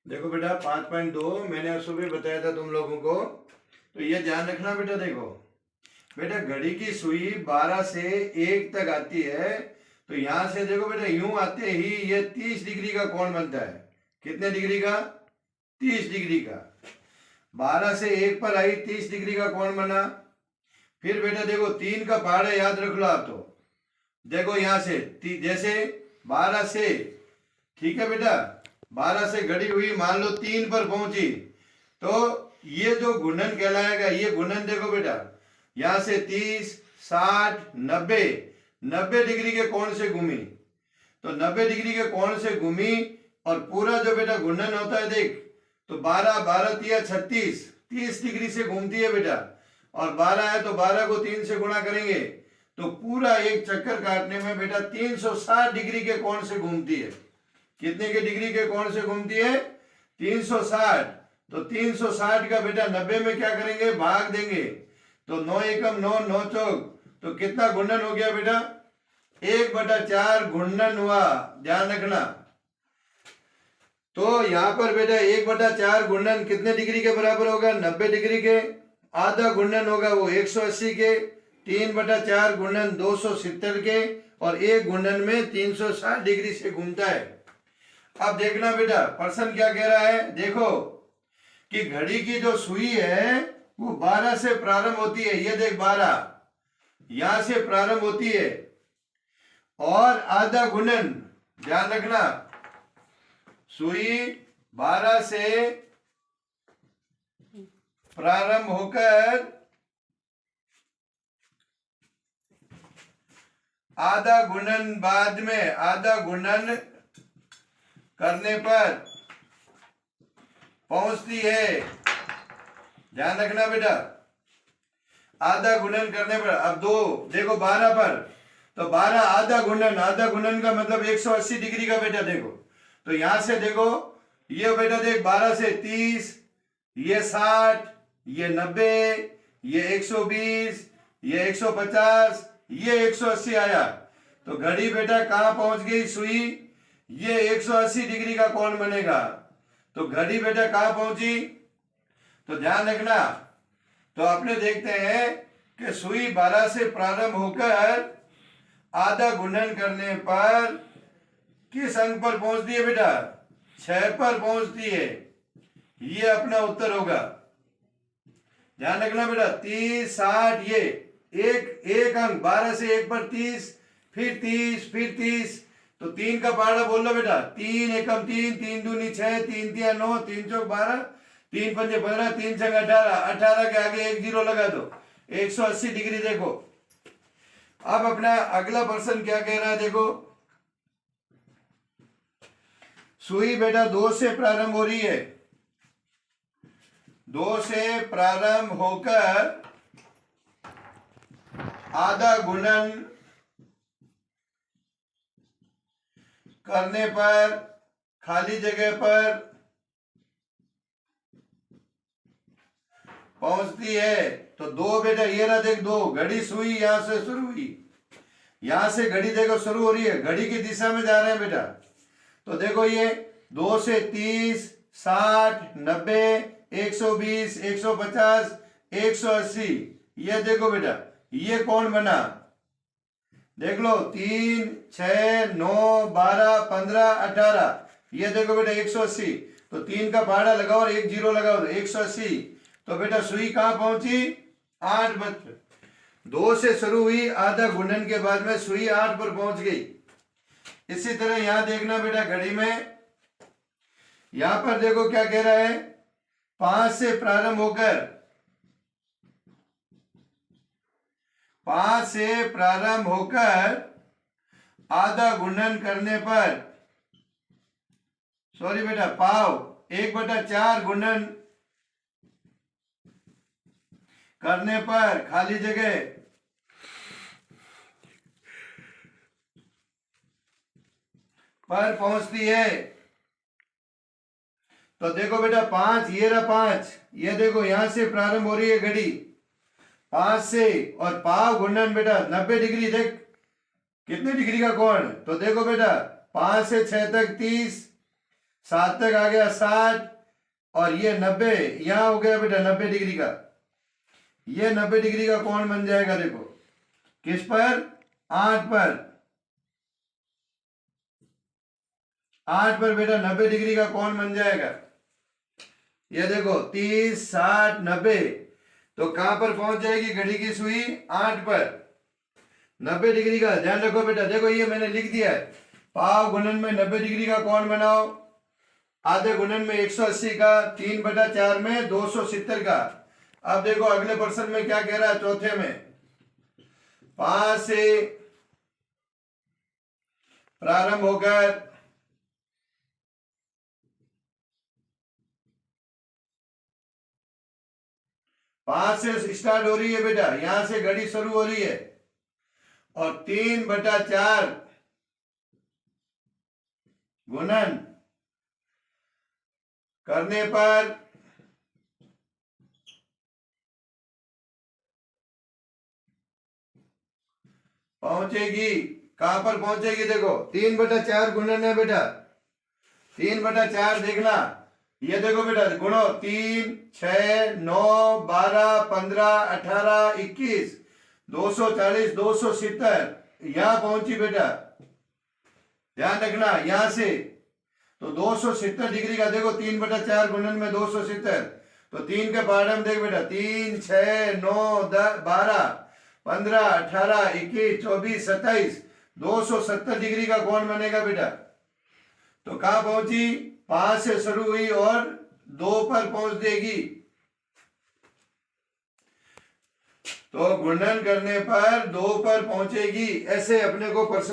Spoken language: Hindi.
देखो बेटा 5.2 मैंने सुबह बताया था तुम लोगों को, तो ये ध्यान रखना बेटा। देखो बेटा, घड़ी की सुई 12 से 1 तक आती है, तो यहां से देखो बेटा, यूं आते ही ये 30 डिग्री का कोण बनता है। कितने डिग्री का? 30 डिग्री का। 12 से 1 पर आई, 30 डिग्री का कोण बना। फिर बेटा देखो 3 का पहाड़ा याद रख लो आप। तो देखो यहां से जैसे 12 से, ठीक है बेटा, 12 से घड़ी हुई, मान लो 3 पर पहुंची, तो ये जो गुणन कहलाएगा, ये गुणन देखो बेटा, यहां से 30, 60, 90, 90 डिग्री के कोण से घूमी। तो 90 डिग्री के कोण से घूमी और पूरा जो बेटा गुणन होता है, देख, तो 12, 12 तिया 36, 30 डिग्री से घूमती है बेटा। और 12 है तो 12 को 3 से गुणा करेंगे, तो पूरा एक चक्कर काटने में बेटा 360 डिग्री के कोण से घूमती है। कितने के डिग्री के कोण से घूमती है? 360। तो 360 का बेटा 90 में क्या करेंगे? भाग देंगे। तो 9 एकम 9, 9 चौक, तो कितना गुणन हो गया बेटा? 1/4 गुणन हुआ। ध्यान रखना। तो यहां पर बेटा 1/4 गुणन कितने डिग्री के बराबर होगा? 90 डिग्री के। आधा गुणन होगा वो 180 के। 3/4 गुणन 270 के। और एक गुणन में 360 डिग्री से घूमता है। अब देखना बेटा, प्रश्न क्या कह रहा है, देखो कि घड़ी की जो सुई है वो 12 से प्रारंभ होती है। ये देख 12 यहां से प्रारंभ होती है, और आधा गुणन, ध्यान रखना, सुई 12 से प्रारंभ होकर आधा गुणन बाद में, आधा गुणन करने पर पहुंचती है। ध्यान रखना बेटा, आधा गुणन करने पर। अब दो देखो 12 पर, तो 12 आधा गुणन, आधा गुणन का मतलब 180 डिग्री का बेटा। देखो तो यहां से देखो, ये बेटा देख 12 से 30, ये 60, ये 90, ये 120, ये 150, ये 180 आया। तो घड़ी बेटा कहां पहुंच गई? सुई, ये 180 डिग्री का कोण बनेगा। तो घड़ी बेटा कहां पहुंची? तो ध्यान रखना, तो अपने देखते हैं कि सुई 12 से प्रारंभ होकर आधा गुणन करने पर किस अंक पर पहुंचती है बेटा? 6 पर पहुंचती है। ये अपना उत्तर होगा। ध्यान रखना बेटा, 30, 60, ये एक अंक 12 से 1 पर 30, फिर 30, फिर 30, तो 3 का पहाड़ा बोल लो बेटा। 3 एकम 3, 3 दूनी 6, 3 तिया 9, 3 चौक 12, 3 पंजे 15, 3 छंग 18, 18 के आगे एक जीरो लगा दो, 180 डिग्री। देखो अब अपना अगला प्रश्न क्या कह रहा है, देखो सुई बेटा 2 से प्रारंभ हो रही है, 2 से प्रारंभ होकर आधा गुणन करने पर खाली जगह पर पहुंचती है। तो 2 बेटा, ये ना देख 2, घड़ी सुई यहां से शुरू हुई, यहां से घड़ी देखो शुरू हो रही है, घड़ी की दिशा में जा रहे हैं बेटा। तो देखो ये 2 से 30, 60, 90, 120, 150, 180, ये देखो बेटा, ये कौन बना? देख लो 3, 6, 9, 12, 15, 18, ये देखो बेटा 180। तो 3 का पहाड़ा लगाओ और एक जीरो लगाओ, 180। तो बेटा सुई कहां पहुंची? 8 पर। 2 से शुरू हुई, आधा गुणन के बाद में सुई 8 पर पहुंच गई। इसी तरह यहां देखना बेटा, घड़ी में यहां पर देखो क्या कह रहा है, 5 से प्रारंभ होकर, 5 से प्रारंभ होकर आधा गुणन करने पर, सॉरी बेटा, पाव 1/4 गुणन करने पर खाली जगह पर पहुंचती है। तो देखो बेटा 5, ये रहा 5, ये देखो यहां से प्रारंभ हो रही है घड़ी 5 से, और पाव गुणन बेटा 90 डिग्री। देख कितने डिग्री का कोण? तो देखो बेटा 5 से 6 तक 30, 7 तक आ गया 60, और ये 90 यहां हो गया बेटा 90 डिग्री का। ये 90 डिग्री का कोण बन जाएगा, देखो किस पर, 8 पर, 8 पर बेटा 90 डिग्री का कोण बन जाएगा। ये देखो 30, 60, 90, तो कहां पर पहुंच जाएगी घड़ी की सुई, 8 पर 90 डिग्री का। ध्यान रखो बेटा, देखो ये मैंने लिख दिया है, पाव गुणन में 90 डिग्री का कोण बनाओ, आधे गुणन में 180 का, 3/4 में 270 का। अब देखो अगले प्रश्न में क्या कह रहा है, चौथे में 5 से प्रारंभ होकर 5 से स्टार्ट हो रही है बेटा, यहां से घड़ी शुरू हो रही है, और 3/4 गुणन करने पर पहुंचेगी, कहां पर पहुंचेगी, देखो 3/4 गुणन है बेटा, 3/4 देखना, ये देखो बेटा गुणो 3, 6, 9, 12, 15, 18, 21, 240, 270, यहां पहुंची बेटा। ध्यान रखना यहां से तो 270 डिग्री का, देखो 3/4 गुणन में 270, तो 3 के पहाड़ में देख बेटा, 3, 6, 9, 10, 12, 15, 18, 21, 24, 27, 270 डिग्री का कोण बनेगा बेटा। तो कहां पहुंची, 5 से शुरू हुई और 2 पर पहुंच देगी, तो गुणन करने पर 2 पर पहुंचेगी। ऐसे अपने को